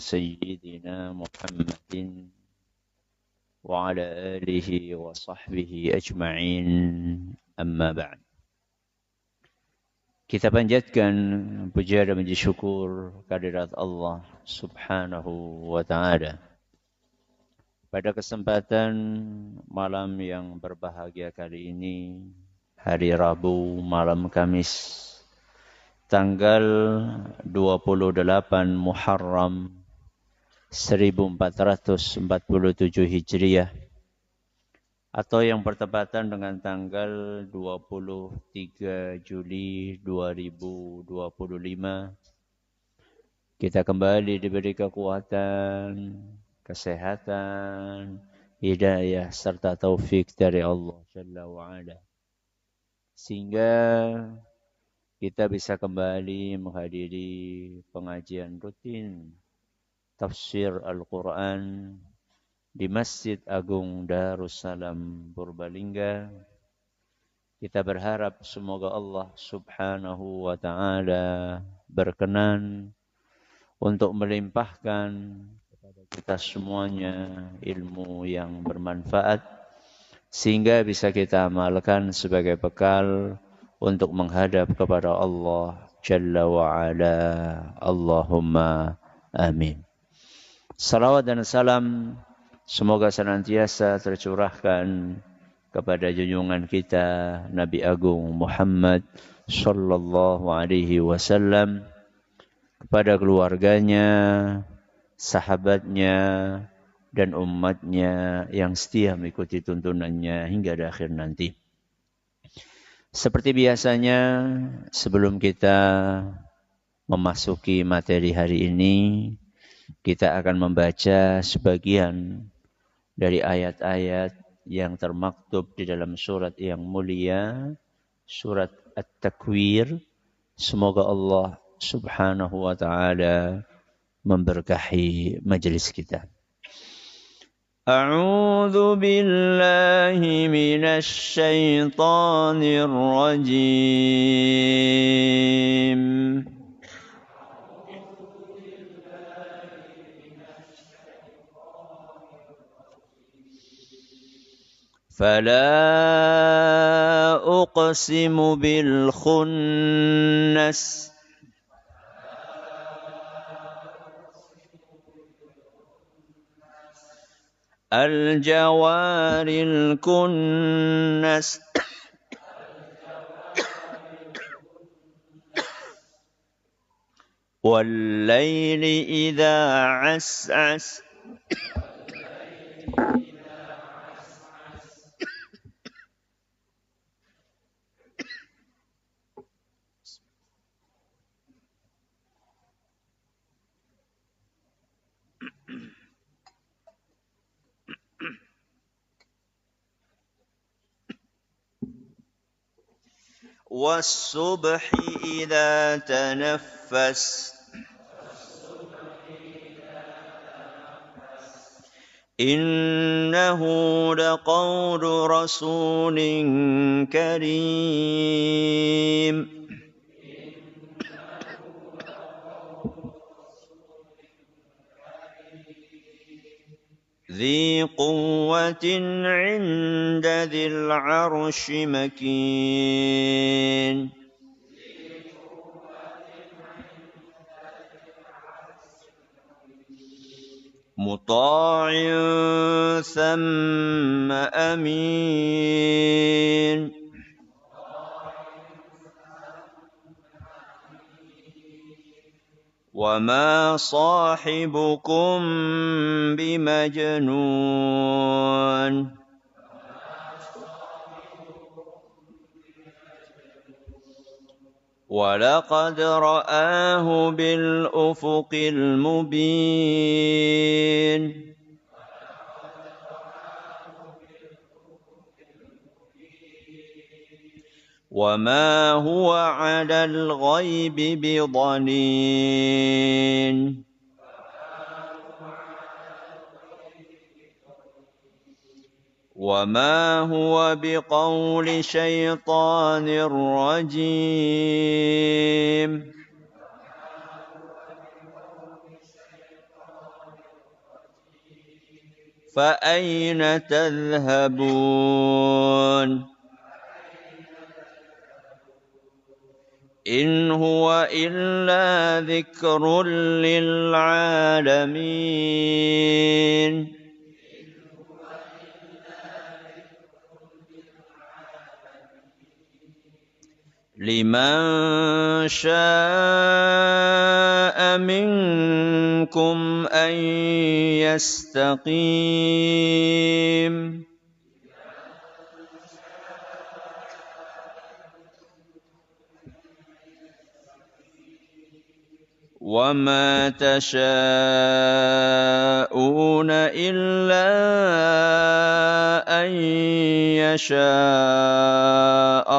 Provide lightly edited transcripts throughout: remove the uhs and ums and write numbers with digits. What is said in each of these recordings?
وسيدنا محمد وعلى آله وصحبه أجمعين أما بعد. Kita panjatkan puja dan puji syukur kehadirat Allah Subhanahu wa taala. Pada kesempatan malam yang berbahagia kali ini, hari Rabu malam Kamis, tanggal 28 Muharram 1447 Hijriah, atau yang bertepatan dengan tanggal 23 Juli 2025, kita kembali diberi kekuatan, kesehatan, hidayah, serta taufik dari Allah Jalla wa'ala, sehingga kita bisa kembali menghadiri pengajian rutin tafsir Al-Quran di Masjid Agung Darussalam Purbalingga. Kita berharap semoga Allah Subhanahu wa taala berkenan untuk melimpahkan kepada kita semuanya ilmu yang bermanfaat, sehingga bisa kita amalkan sebagai bekal untuk menghadap kepada Allah Jalla wa'ala. Allahumma amin. Salawat dan salam semoga senantiasa tercurahkan kepada junjungan kita Nabi Agung Muhammad sallallahu alaihi wasallam, kepada keluarganya, sahabatnya, dan umatnya yang setia mengikuti tuntunannya hingga akhir nanti. Seperti biasanya, sebelum kita memasuki materi hari ini, kita akan membaca sebagian dari ayat-ayat yang termaktub di dalam surat yang mulia, surat At-Takwir. Semoga Allah Subhanahu wa taala memberkahi majelis kita. A'udzu billahi minasy syaithanir rajim. فلا أقسم بالخنس الجوار الكنس والليل إذا عسعس والصبح إذا تنفس إنه لقول رسول كريم ذي قوة عند ذي العرش مكين مطاع ثم أمين وما صاحبكم بمجنون ولقد رآه بالأفق المبين وما هو على الغيب بضنين وما هو بقول شيطان رجيم فأين تذهبون إن هو إلا ذكر للعالمين لمن شاء منكم أن يستقيم وما تشاءون إلا أن يشاء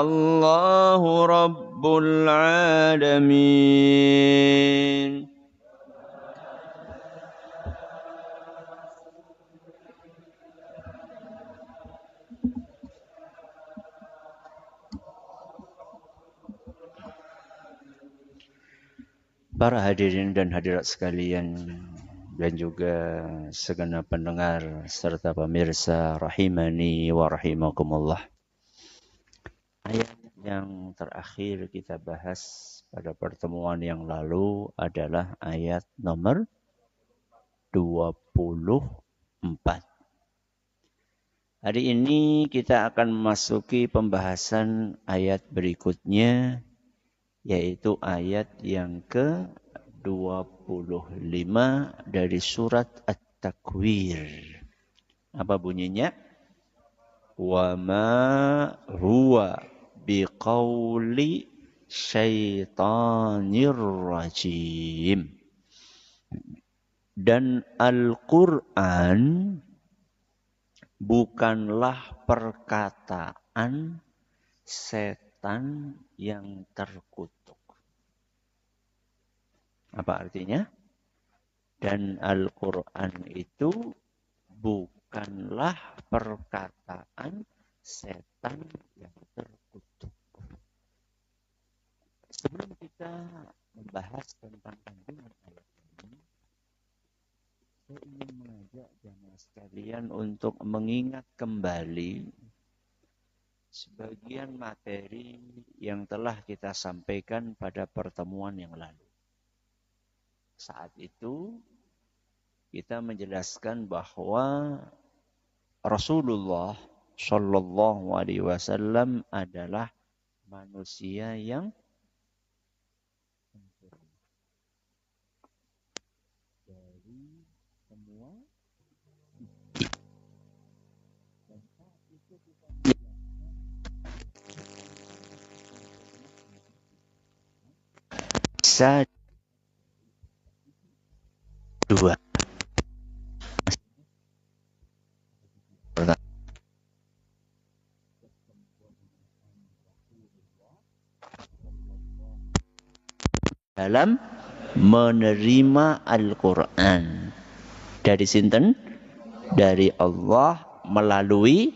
الله رب العالمين. Para hadirin dan hadirat sekalian dan juga segenap pendengar serta pemirsa rahimani wa rahimakumullah. Ayat yang terakhir kita bahas pada pertemuan yang lalu adalah ayat nomor 24. Hari ini kita akan memasuki pembahasan ayat berikutnya, yaitu ayat yang ke-25 dari surat At-Takwir. Apa bunyinya? Wa ma huwa biqauli syaitanir rajim. Dan Al-Quran bukanlah perkataan setan yang terkutuk. Apa artinya? Dan Al-Quran itu bukanlah perkataan setan yang terkutuk. Sebelum kita membahas tentang kandungan ayat ini, saya ingin mengajak jamaah sekalian untuk mengingat kembali sebagian materi yang telah kita sampaikan pada pertemuan yang lalu. Saat itu kita menjelaskan bahwa Rasulullah Shallallahu Alaihi Wasallam adalah manusia yang sempurna dari semua sisi. Dan saat itu kita bisa dua. Dalam menerima Al-Quran dari sinten? Dari Allah melalui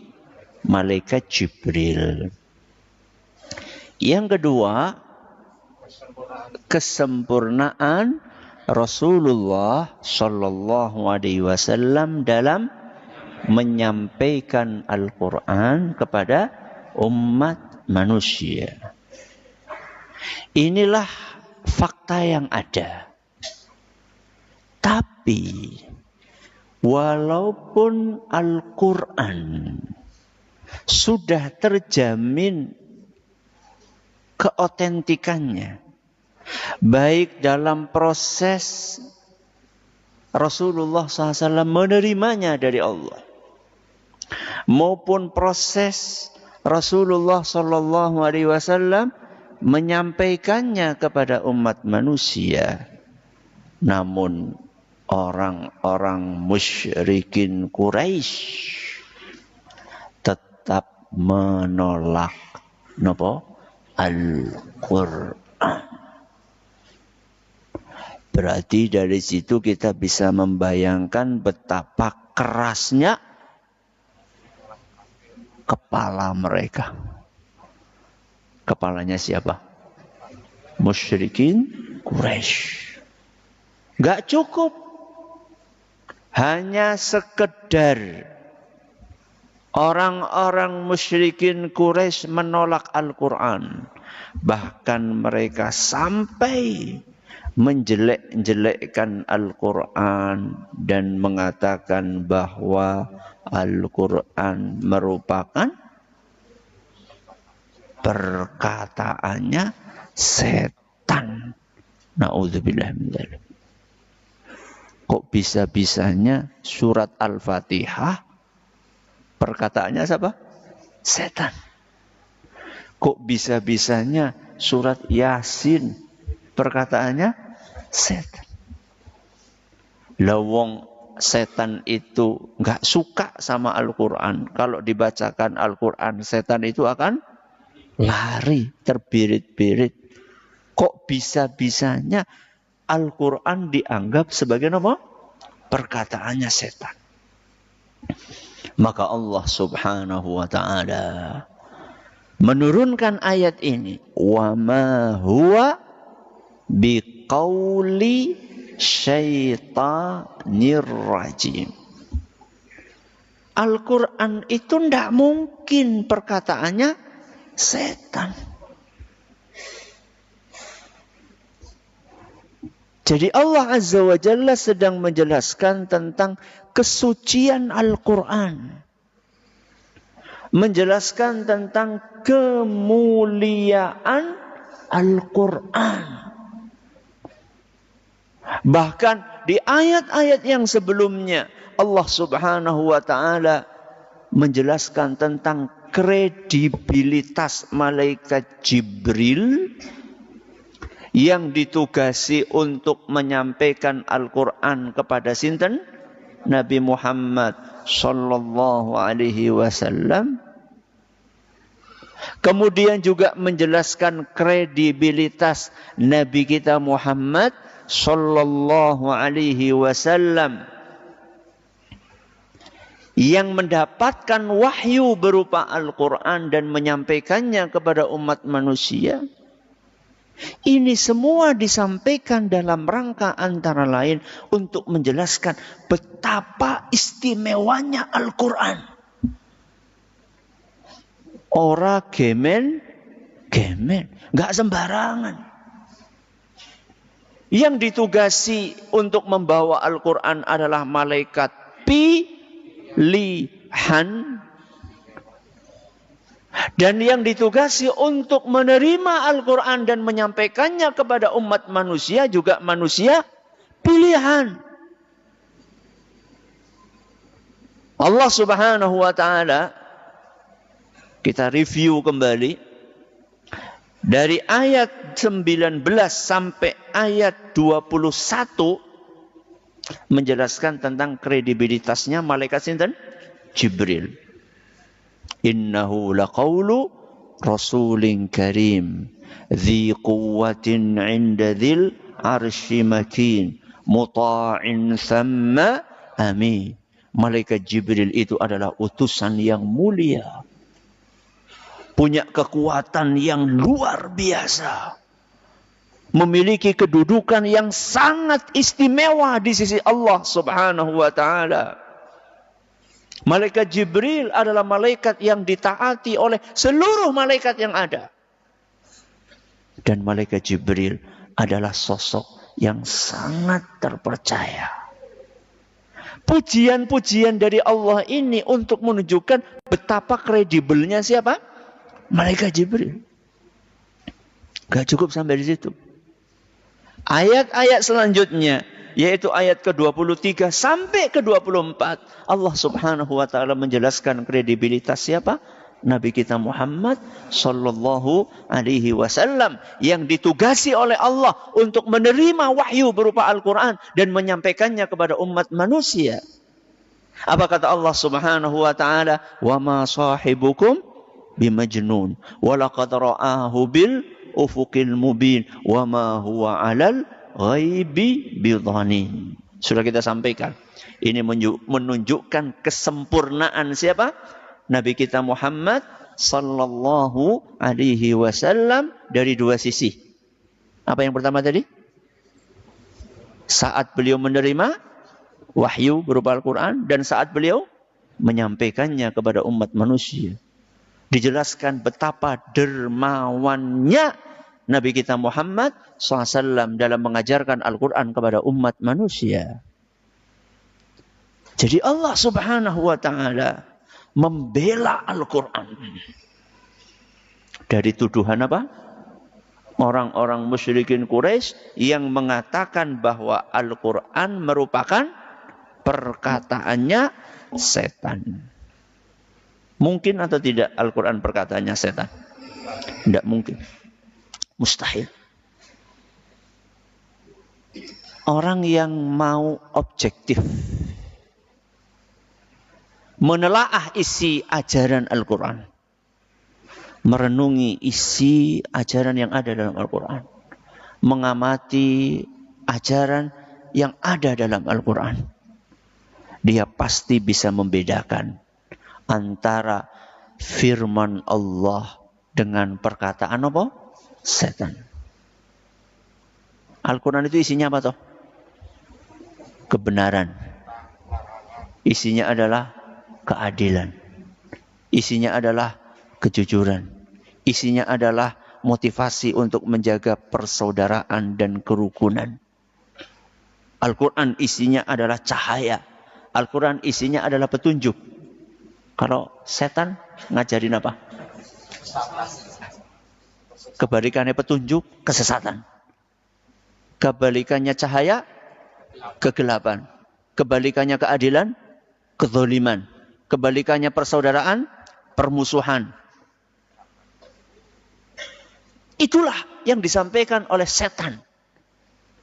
malaikat Jibril. Yang kedua, kesempurnaan Rasulullah Shallallahu Alaihi Wasallam dalam menyampaikan Al-Quran kepada umat manusia. Inilah fakta yang ada. Tapi walaupun Al-Quran sudah terjamin keotentikannya, baik dalam proses Rasulullah SAW menerimanya dari Allah, maupun proses Rasulullah SAW menyampaikannya kepada umat manusia. Namun orang-orang musyrikin Quraisy tetap menolak Al-Quran. Berarti dari situ kita bisa membayangkan betapa kerasnya kepala mereka. Kepalanya siapa? Musyrikin Quraisy. Enggak cukup hanya sekedar orang-orang musyrikin Quraisy menolak Al-Quran. Bahkan mereka sampai menjelek-jelekkan Al-Quran dan mengatakan bahwa Al-Quran merupakan perkataannya setan. Na'udzubillah min dzalik. Kok bisa-bisanya surat Al-Fatihah perkataannya siapa? Setan. Kok bisa-bisanya surat Yasin perkataannya setan. Lawong setan itu nggak suka sama Al-Quran. Kalau dibacakan Al-Quran, setan itu akan lari, terbirit-birit. Kok bisa-bisanya Al-Quran dianggap sebagai apa? Perkataannya setan. Maka Allah subhanahu wa ta'ala menurunkan ayat ini. Wa ma huwa biqauli syaitanir rajim. Al-Quran itu tidak mungkin perkataannya setan. Jadi Allah Azza wa Jalla sedang menjelaskan tentang kesucian Al-Quran. Menjelaskan tentang kemuliaan Al-Quran. Bahkan di ayat-ayat yang sebelumnya Allah subhanahu wa ta'ala menjelaskan tentang kredibilitas malaikat Jibril yang ditugasi untuk menyampaikan Al-Quran kepada sinten? Nabi Muhammad sallallahu alaihi wasallam. Kemudian juga menjelaskan kredibilitas Nabi kita Muhammad sallallahu alaihi wasallam yang mendapatkan wahyu berupa Al-Quran dan menyampaikannya kepada umat manusia. Ini semua disampaikan dalam rangka antara lain untuk menjelaskan betapa istimewanya Al-Quran. Ora gemen, nggak sembarangan. Yang ditugasi untuk membawa Al-Quran adalah malaikat pilihan. Dan yang ditugasi untuk menerima Al-Quran dan menyampaikannya kepada umat manusia juga manusia pilihan. Allah subhanahu wa ta'ala, kita review kembali dari ayat 19 sampai ayat 21 menjelaskan tentang kredibilitasnya malaikat sinten? Jibril. Innahu laqawlu rasulin karim dhi quwwatin 'inda dhil 'arsy makin muta'in thamma amin. Malaikat Jibril itu adalah utusan yang mulia, punya kekuatan yang luar biasa, memiliki kedudukan yang sangat istimewa di sisi Allah subhanahu wa ta'ala. Malaikat Jibril adalah malaikat yang ditaati oleh seluruh malaikat yang ada. Dan malaikat Jibril adalah sosok yang sangat terpercaya. Pujian-pujian dari Allah ini untuk menunjukkan betapa kredibelnya siapa? Malaikat Jibril. Gak cukup sampai di situ. Ayat-ayat selanjutnya, yaitu ayat ke-23 sampai ke-24. Allah subhanahu wa ta'ala menjelaskan kredibilitas siapa? Nabi kita Muhammad sallallahu alaihi wasallam yang ditugasi oleh Allah untuk menerima wahyu berupa Al-Quran dan menyampaikannya kepada umat manusia. Apa kata Allah subhanahu wa ta'ala? Wa ma sahibukum bimajnun walaqad ra'ahu bil ufuqil mubin wa ma huwa 'alal ghaibi bidhanin. Sudah kita sampaikan. Ini menunjukkan kesempurnaan siapa? Nabi kita Muhammad sallallahu alaihi wasallam dari dua sisi. Apa yang pertama tadi? Saat beliau menerima wahyu berupa Al-Quran dan saat beliau menyampaikannya kepada umat manusia. Dijelaskan betapa dermawannya Nabi kita Muhammad SAW dalam mengajarkan Al-Quran kepada umat manusia. Jadi Allah Subhanahu wa ta'ala membela Al-Quran dari tuduhan apa? Orang-orang musyrikin Quraisy yang mengatakan bahwa Al-Quran merupakan perkataannya setan. Mungkin atau tidak Al-Quran perkataannya setan? Tidak mungkin. Mustahil. Orang yang mau objektif menelaah isi ajaran Al-Quran, merenungi isi ajaran yang ada dalam Al-Quran, mengamati ajaran yang ada dalam Al-Quran, dia pasti bisa membedakan antara firman Allah dengan perkataan apa? Setan. Al-Quran itu isinya apa toh? Kebenaran. Isinya adalah keadilan. Isinya adalah kejujuran. Isinya adalah motivasi untuk menjaga persaudaraan dan kerukunan. Al-Quran isinya adalah cahaya. Al-Quran isinya adalah petunjuk. Kalau setan ngajarin apa? Kebalikannya petunjuk, kesesatan. Kebalikannya cahaya, kegelapan. Kebalikannya keadilan, kezaliman. Kebalikannya persaudaraan, permusuhan. Itulah yang disampaikan oleh setan.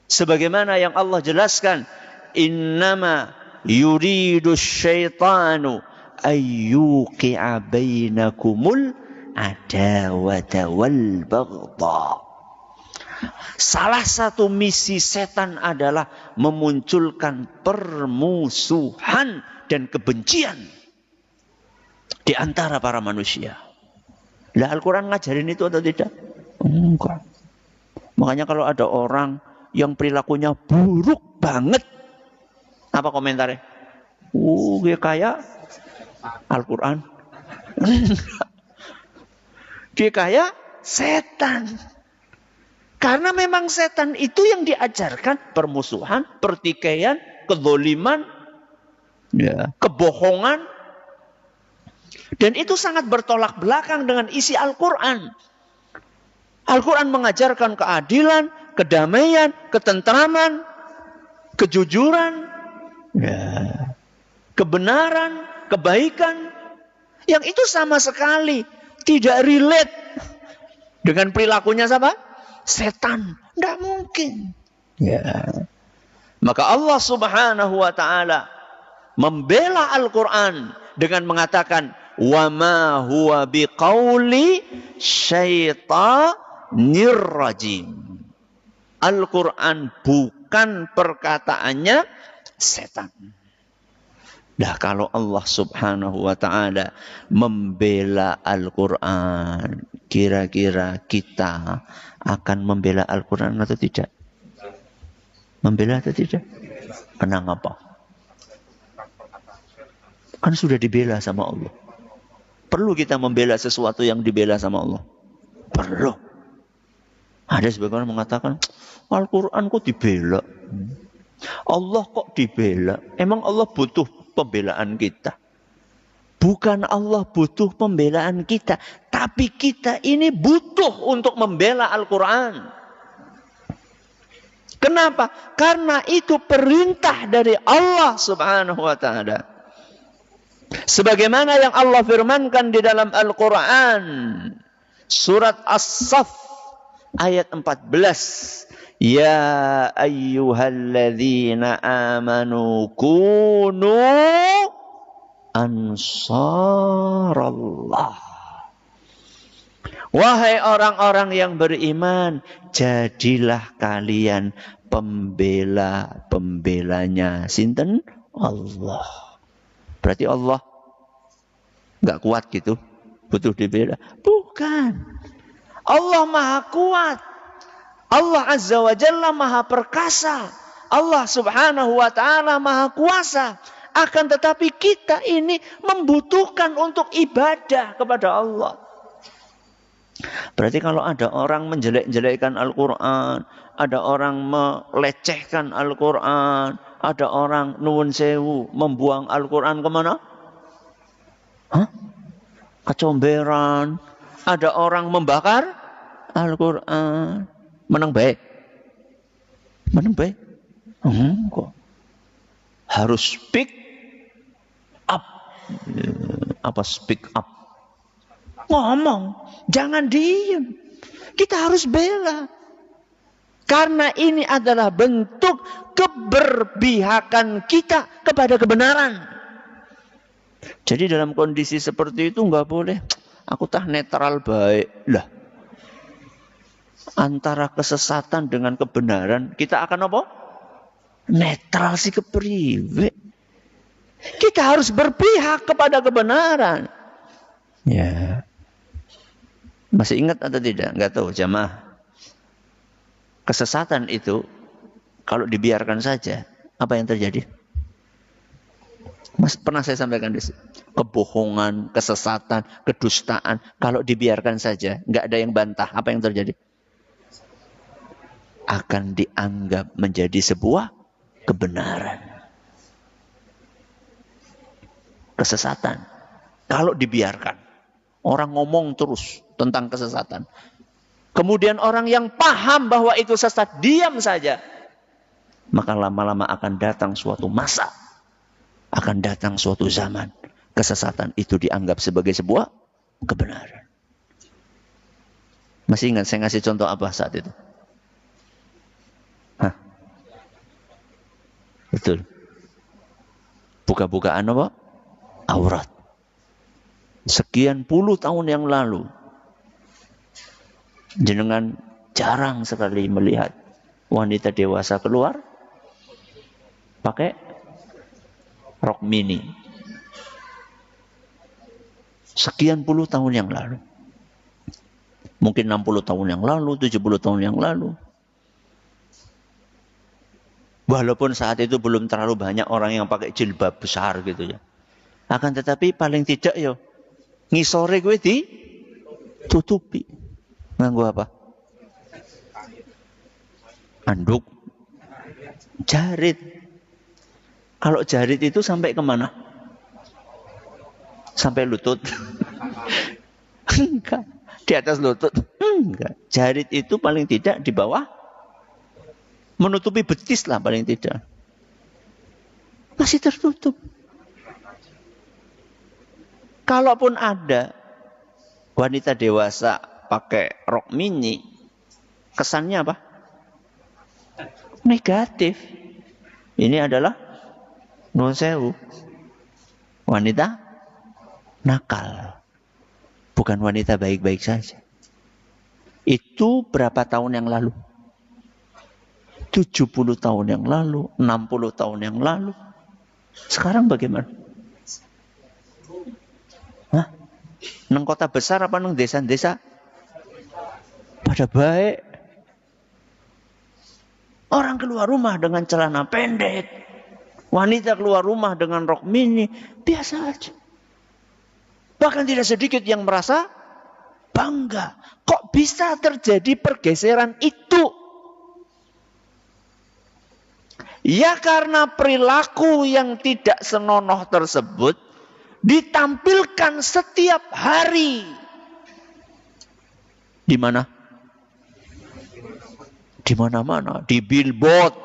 Sebagaimana yang Allah jelaskan, innama yuridu syaitanu ayyuqi'a bainakumul adawata wal baghdha. Salah satu misi setan adalah memunculkan permusuhan dan kebencian di antara para manusia. Lah Al-Quran ngajarin itu atau tidak? Enggak. Makanya kalau ada orang yang perilakunya buruk banget, apa komentarnya? Dia kayak Al-Quran. Dia kayak setan. Karena memang setan itu yang diajarkan permusuhan, pertikaian, kezaliman, kebohongan. Dan itu sangat bertolak belakang dengan isi Al-Quran. Al-Quran mengajarkan keadilan, kedamaian, ketentraman, kejujuran, kebenaran, kebaikan. Yang itu sama sekali tidak relate dengan perilakunya siapa? Setan. Tidak mungkin. Maka Allah Subhanahu wa ta'ala membela Al-Quran dengan mengatakan, wa ma huwa biqauli syaitanir rajim. Al-Quran bukan perkataannya setan. Nah, kalau Allah Subhanahu wa ta'ala membela Al-Quran, kira-kira kita akan membela Al-Quran atau tidak? Membela atau tidak? Kenapa? Kan sudah dibela sama Allah. Perlu kita membela sesuatu yang dibela sama Allah? Perlu. Ada sebagian orang mengatakan, Al-Quran kok dibela? Allah kok dibela? Emang Allah butuh pembelaan kita? Bukan Allah butuh pembelaan kita, tapi kita ini butuh untuk membela Al-Quran. Kenapa? Karena itu perintah dari Allah Subhanahu wa ta'ala. Sebagaimana yang Allah firmankan di dalam Al-Quran, surat As-Saff ayat 14. Ya ayyuhalladzina amanu kunu ansarallah. Wahai orang-orang yang beriman, jadilah kalian pembela-pembelanya sinten? Allah. Berarti Allah Nggak kuat gitu, butuh dibela. Bukan. Allah maha kuat. Allah Azza wa Jalla maha perkasa. Allah Subhanahu wa ta'ala maha kuasa. Akan tetapi kita ini membutuhkan untuk ibadah kepada Allah. Berarti kalau ada orang menjelek-jelekkan Al-Quran, ada orang melecehkan Al-Quran, ada orang nuwun sewu membuang Al-Quran kemana? Kecomberan. Ada orang membakar Al-Quran. Menang baik. Menang baik. Kok harus speak up. Apa speak up? Ngomong, jangan diem. Kita harus bela. Karena ini adalah bentuk keberpihakan kita kepada kebenaran. Jadi dalam kondisi seperti itu nggak boleh. Aku tah netral baik. Lah, antara kesesatan dengan kebenaran kita akan apa? Netral sih kepriwe. Kita harus berpihak kepada kebenaran. Ya. Masih ingat atau tidak? Enggak tahu jamaah. Kesesatan itu kalau dibiarkan saja, apa yang terjadi? Mas, pernah saya sampaikan di sini. Kebohongan, kesesatan, kedustaan, kalau dibiarkan saja, enggak ada yang bantah, apa yang terjadi? Akan dianggap menjadi sebuah kebenaran. Kesesatan. Kalau dibiarkan. Orang ngomong terus tentang kesesatan. Kemudian orang yang paham bahwa itu sesat, diam saja. Maka lama-lama akan datang suatu masa. Akan datang suatu zaman. Kesesatan itu dianggap sebagai sebuah kebenaran. Masih ingat saya ngasih contoh apa saat itu? Betul. Buka-bukaan apa? Aurat. Sekian puluh tahun yang lalu. Jenengan jarang sekali melihat wanita dewasa keluar pakai rok mini. Sekian puluh tahun yang lalu. Mungkin 60 tahun yang lalu, 70 tahun yang lalu. Walaupun saat itu belum terlalu banyak orang yang pakai jilbab besar gitu ya. Akan tetapi paling tidak ya ngisore gue ditutupi. Nganggo apa? Anduk. Jarit. Kalau jarit itu sampai kemana? Sampai lutut. Enggak. Di atas lutut. Enggak. Jarit itu paling tidak di bawah. Menutupi betis lah paling tidak. Masih tertutup. Kalaupun ada wanita dewasa pakai rok mini, kesannya apa? Negatif. Ini adalah nuwun sewu. Wanita nakal. Bukan wanita baik-baik saja. Itu berapa tahun yang lalu? 70 tahun yang lalu, 60 tahun yang lalu. Sekarang bagaimana? Hah? Nang kota besar apa nang desa-desa? Pada baik. Orang keluar rumah dengan celana pendek. Wanita keluar rumah dengan rok mini. Biasa aja. Bahkan tidak sedikit yang merasa bangga. Kok bisa terjadi pergeseran itu? Ya karena perilaku yang tidak senonoh tersebut ditampilkan setiap hari. Di mana? Di mana-mana. Di billboard.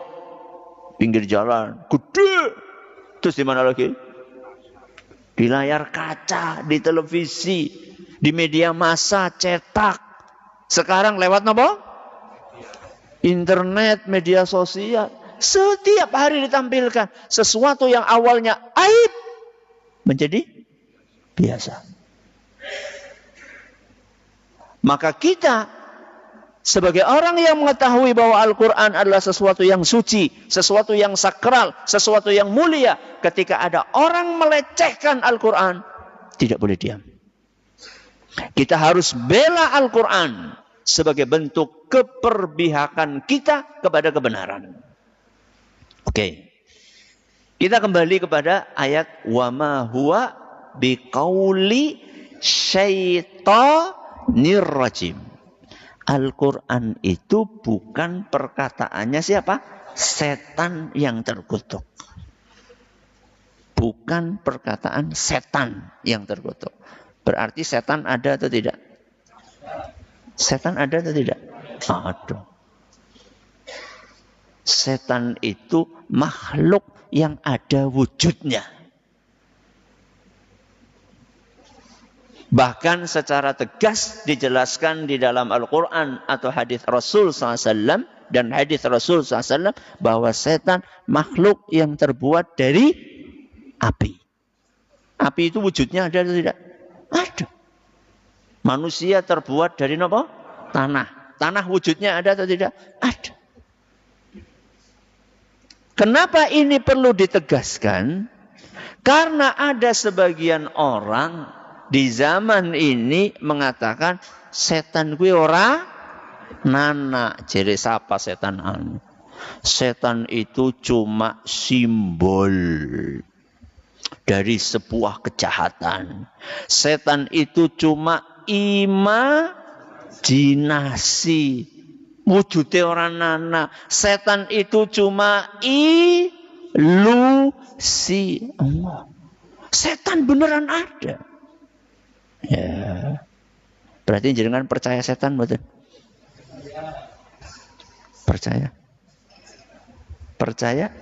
Pinggir jalan. Gede. Terus di mana lagi? Di layar kaca. Di televisi. Di media massa. Cetak. Sekarang lewat apa? Internet, media sosial. Setiap hari ditampilkan sesuatu yang awalnya aib menjadi biasa. Maka kita sebagai orang yang mengetahui bahwa Al-Quran adalah sesuatu yang suci, sesuatu yang sakral, sesuatu yang mulia, ketika ada orang melecehkan Al-Quran, tidak boleh diam. Kita harus bela Al-Quran sebagai bentuk keperbihakan kita kepada kebenaran. Oke. Kita kembali kepada ayat wa ma huwa biqauli syaitonir rajim. Al-Quran itu bukan perkataannya siapa? Setan yang terkutuk. Bukan perkataan setan yang terkutuk. Berarti setan ada atau tidak? Setan ada atau tidak? Ada. Setan itu makhluk yang ada wujudnya. Bahkan secara tegas dijelaskan di dalam Al-Quran atau hadis Rasul SAW dan hadis Rasul SAW bahwa setan makhluk yang terbuat dari api. Api itu wujudnya ada atau tidak? Ada. Manusia terbuat dari apa? Tanah. Tanah wujudnya ada atau tidak? Ada. Kenapa ini perlu ditegaskan? Karena ada sebagian orang di zaman ini mengatakan setan kuwi ora nana. Jere sapa setan anu? Setan itu cuma simbol dari sebuah kejahatan. Setan itu cuma imajinasi. Wujudnya orang nana. Setan itu cuma ilusi. Setan beneran ada. Ya. Berarti jangan percaya setan, betul? Percaya? Percaya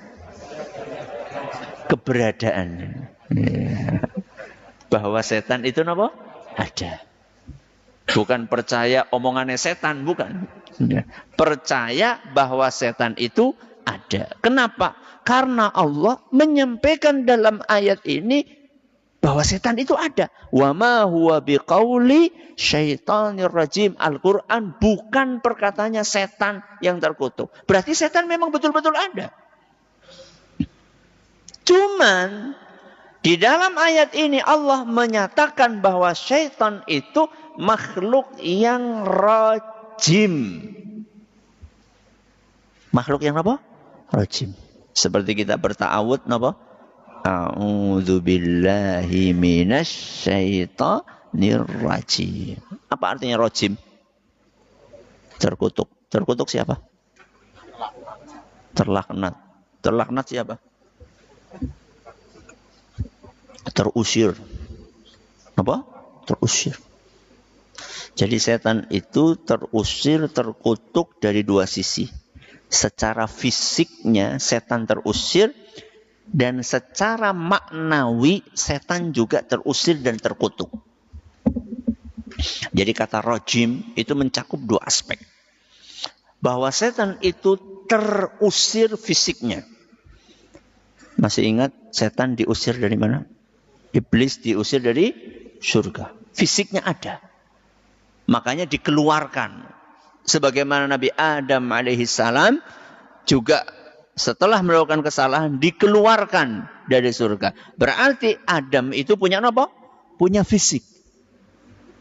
keberadaannya. Ya. Bahwa setan itu apa? Ada. Bukan percaya omongannya setan, bukan. Ya. Percaya bahwa setan itu ada. Kenapa? Karena Allah menyampaikan dalam ayat ini bahwa setan itu ada. Wa ma huwa biqauli syaitonir rajim. Al-Quran bukan perkataannya setan yang terkutuk. Berarti setan memang betul-betul ada. Cuman di dalam ayat ini Allah menyatakan bahwa syaitan itu makhluk yang rajim. Makhluk yang apa? Rajim. Seperti kita berta'awud apa? A'udzu billahi minasyaitonir rajim. Apa artinya rajim? Terkutuk. Terkutuk siapa? Terlaknat. Terlaknat siapa? Terusir. Apa? Terusir. Jadi setan itu terusir, terkutuk dari dua sisi. Secara fisiknya setan terusir dan secara maknawi setan juga terusir dan terkutuk. Jadi kata rajim itu mencakup dua aspek. Bahwa setan itu terusir fisiknya. Masih ingat setan diusir dari mana? Iblis diusir dari surga. Fisiknya ada. Makanya dikeluarkan. Sebagaimana Nabi Adam alaihissalam juga setelah melakukan kesalahan dikeluarkan dari surga. Berarti Adam itu punya apa? Punya fisik.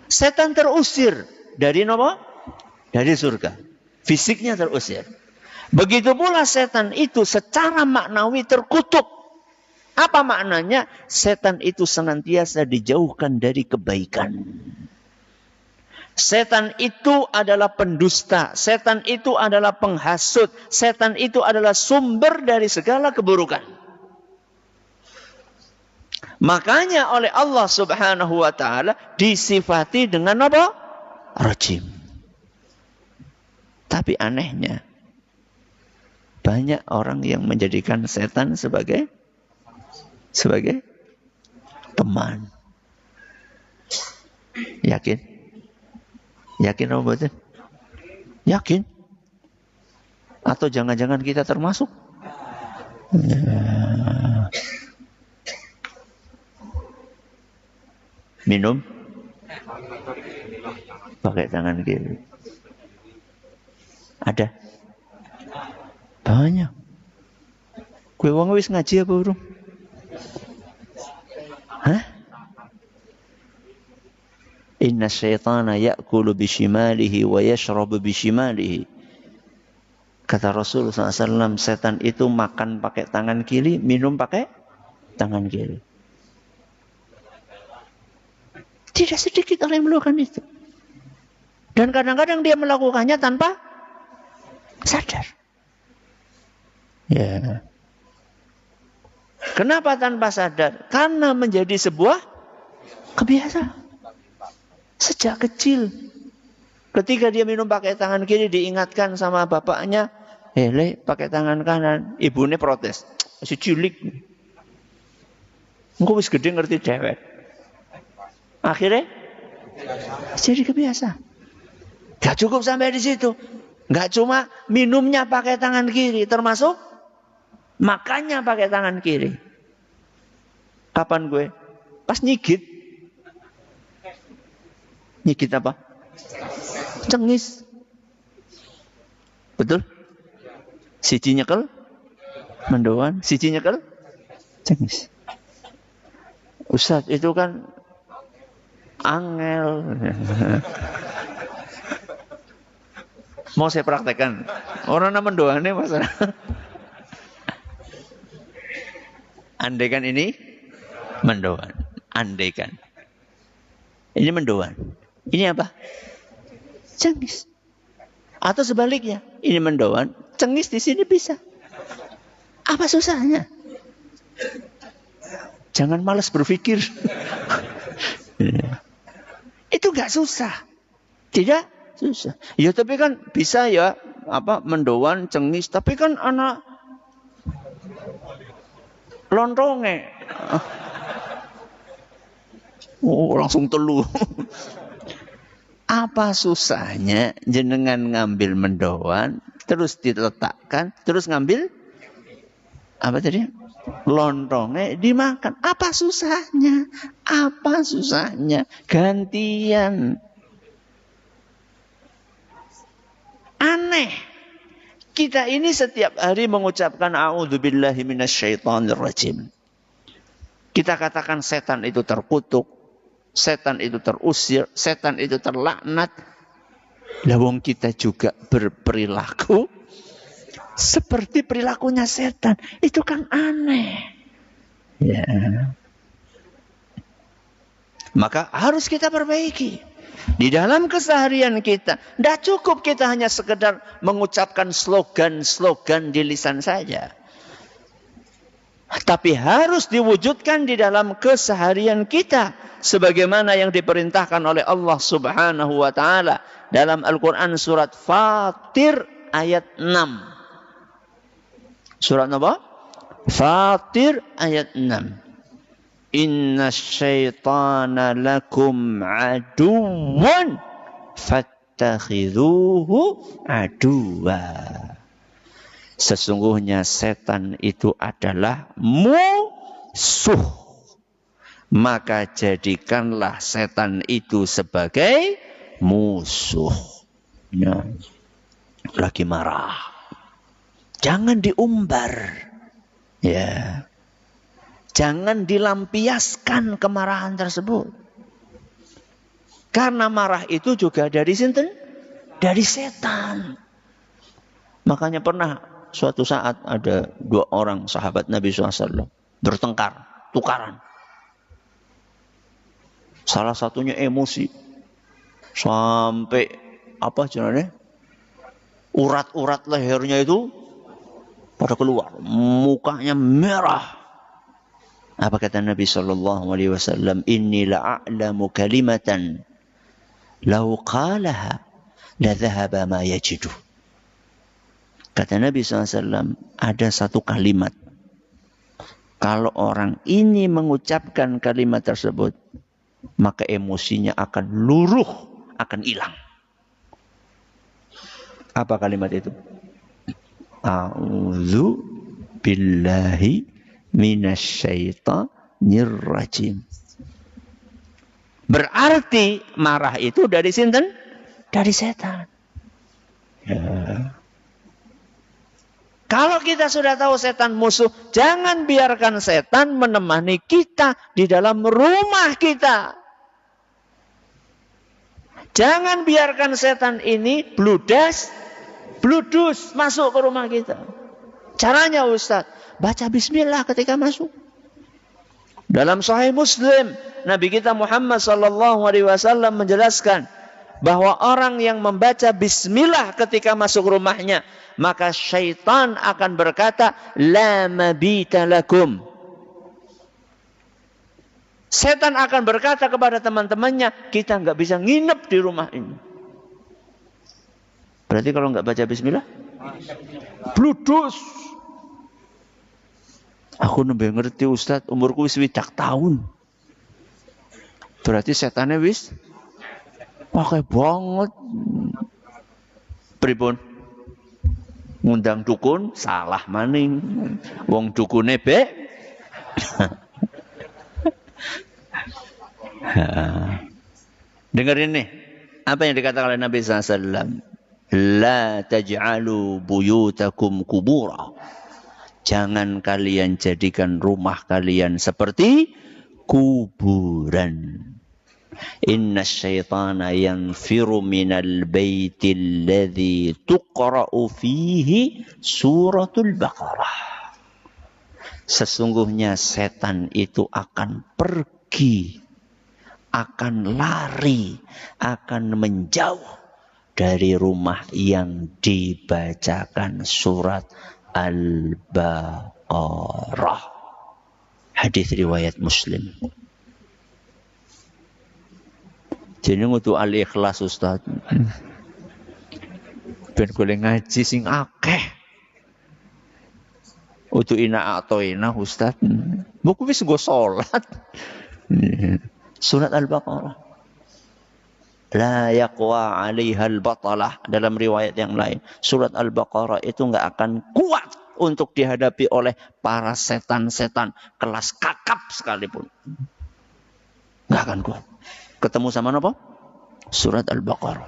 Setan terusir dari apa? Dari surga. Fisiknya terusir. Begitu pula setan itu secara maknawi terkutuk. Apa maknanya? Setan itu senantiasa dijauhkan dari kebaikan. Setan itu adalah pendusta. Setan itu adalah penghasut. Setan itu adalah sumber dari segala keburukan. Makanya oleh Allah Subhanahu wa ta'ala disifati dengan apa? Rajim. Tapi anehnya, banyak orang yang menjadikan setan sebagai teman. Yakin? Yakin apa betul? Yakin? Atau jangan-jangan kita termasuk? Ya. Minum? Pakai tangan kiri. Ada? Banyak. Kue wong wis ngaji apa urung? Hah? Inna syaitana ya'kulu bishimalihi wa yashrabu bishimalihi. Kata Rasulullah SAW, setan itu makan pakai tangan kiri, minum pakai tangan kiri. Tidak sedikit orang yang melakukan itu. Dan kadang-kadang dia melakukannya tanpa sadar. Ya. Kenapa tanpa sadar? Karena menjadi sebuah kebiasaan. Sejak kecil. Ketika dia minum pakai tangan kiri, diingatkan sama bapaknya, Le, pakai tangan kanan. Ibunya protes. Masih cilik. Engkau wis gede ngerti dewek. Akhirnya jadi kebiasaan. Gak cukup sampai di situ. Gak cuma minumnya pakai tangan kiri, termasuk makannya pakai tangan kiri. Kapan gue? Pas nyigit. Nyigit apa? Cengis. Betul? Siji nyekel mendoan, siji nyekel cengis. Ustaz, itu kan angel. Mau saya praktekkan. Orang nama mendoannya masalah. Andaikan ini mendoan. Andaikan. Ini mendoan. Ini apa? Cengis. Atau sebaliknya. Ini mendoan. Cengis di sini bisa. Apa susahnya? Jangan malas berpikir. Itu gak susah. Tidak susah. Ya tapi kan bisa ya. Mendoan, cengis. Tapi kan anak lontonge. Langsung telu. Apa susahnya jenengan ngambil mendoan, terus diletakkan, terus ngambil apa tadi? Lontongnya dimakan. Apa susahnya? Apa susahnya? Gantian. Aneh. Kita ini setiap hari mengucapkan a'udzubillahi minasyaitonirrajim. Kita katakan setan itu terkutuk, setan itu terusir, setan itu terlaknat. Lawang kita juga berperilaku seperti perilakunya setan. Itu kan aneh. Ya. Maka harus kita perbaiki. Di dalam keseharian kita, tidak cukup kita hanya sekedar mengucapkan slogan-slogan di lisan saja. Tapi harus diwujudkan di dalam keseharian kita. Sebagaimana yang diperintahkan oleh Allah Subhanahu wa ta'ala. Dalam Al-Quran surat Fatir ayat 6. Surat apa? Fatir ayat 6. Inna syaitana lakum aduwan fattakhidhuhu aduwa. Sesungguhnya setan itu adalah musuh. Maka jadikanlah setan itu sebagai musuh. Ya. Lagi marah. Jangan diumbar. Ya. Jangan dilampiaskan kemarahan tersebut. Karena marah itu juga dari sinten? Dari setan. Makanya pernah suatu saat ada dua orang sahabat Nabi SAW bertengkar, tukaran. Salah satunya emosi. Sampai apa jenenge? Urat-urat lehernya itu pada keluar. Mukanya merah. Apa kata Nabi SAW? Inni la'a'lamu kalimatan lau qalaha la dhahaba ma yajidu. Kata Nabi SAW, ada satu kalimat. Kalau orang ini mengucapkan kalimat tersebut, maka emosinya akan luruh, akan hilang. Apa kalimat itu? A'udzu billahi minasyaitonirrajim. Berarti marah itu dari sinten? Dari setan. Ya. Kalau kita sudah tahu setan musuh, jangan biarkan setan menemani kita di dalam rumah kita. Jangan biarkan setan ini bludus masuk ke rumah kita. Caranya Ustaz, baca bismillah ketika masuk. Dalam Sahih Muslim, Nabi kita Muhammad sallallahu alaihi wasallam menjelaskan bahwa orang yang membaca bismillah ketika masuk rumahnya, maka syaitan akan berkata, la mabita lakum. Setan akan berkata kepada teman-temannya, kita nggak bisa nginep di rumah ini. Berarti kalau nggak baca bismillah, bludus. Aku nembe ngerti Ustaz, umurku wis 20 tahun. Berarti setannya wis pakai banget. Pripun? Ngundang dukun, salah maning. Wong dukune be. Dengerin nih, apa yang dikatakan oleh Nabi SAW. La taj'alu buyutakum kubura. Jangan kalian jadikan rumah kalian seperti kuburan. Inna syaitana yanfiru minal baitil ladzi tuqra'u fihi suratul Baqarah. Sesungguhnya setan itu akan pergi, akan lari, akan menjauh dari rumah yang dibacakan surat Al-Baqarah. Hadis riwayat Muslim. Jadi ngutu al-ikhlas Ustaz. Ben kule ngaji sing akeh. Utu ina atoina Ustaz. Buku wis nggo salat. Surat Al-Baqarah. La yaqwa 'alaiha al-batalah. Dalam riwayat yang lain, surat Al-Baqarah itu enggak akan kuat untuk dihadapi oleh para setan-setan kelas kakap sekalipun. Enggak akan kuat. Ketemu sama apa? Surat Al-Baqarah.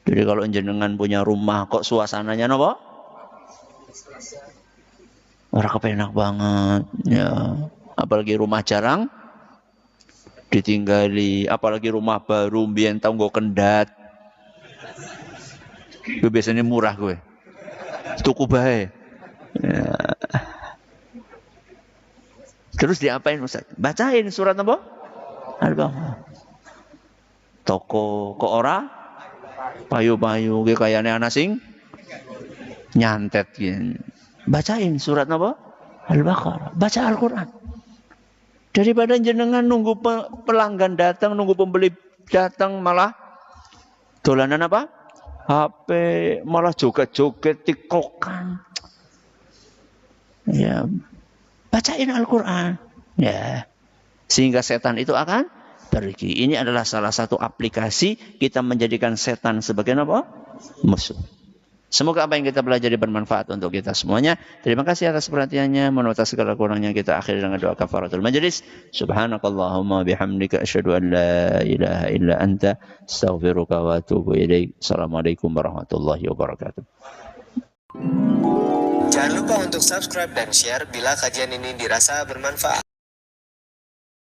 Jadi kalau jenengan punya rumah kok suasananya apa? Ora kepenak banget ya. Apalagi rumah jarang ditinggali, apalagi rumah baru mbiyen tau nggo kendat. Gue biasanya murah gue. Tuku bae. Ya. Terus diapain Ustaz? Bacain surat apa? Al-Baqarah. Toko kok ora payu-payu ge kayane ana sing nyantet gitu. Bacain surat apa? Al-Baqarah. Baca Al-Qur'an. Daripada jenengan nunggu pelanggan datang, nunggu pembeli datang malah dolanan apa? HP, malah joget-joget, tiktokan. Ya, bacain Al-Qur'an. Ya. Sehingga setan itu akan pergi. Ini adalah salah satu aplikasi kita menjadikan setan sebagai apa? Musuh. Semoga apa yang kita pelajari bermanfaat untuk kita semuanya. Terima kasih atas perhatiannya. Mohon atas segala kurangnya kita akhiri dengan doa kafaratul majlis. Subhanakallahumma bihamdika asyhadu an la ilaha illa anta astaghfiruka wa atubu ilaik. Assalamualaikum warahmatullahi wabarakatuh. Jangan lupa untuk subscribe dan share bila kajian ini dirasa bermanfaat.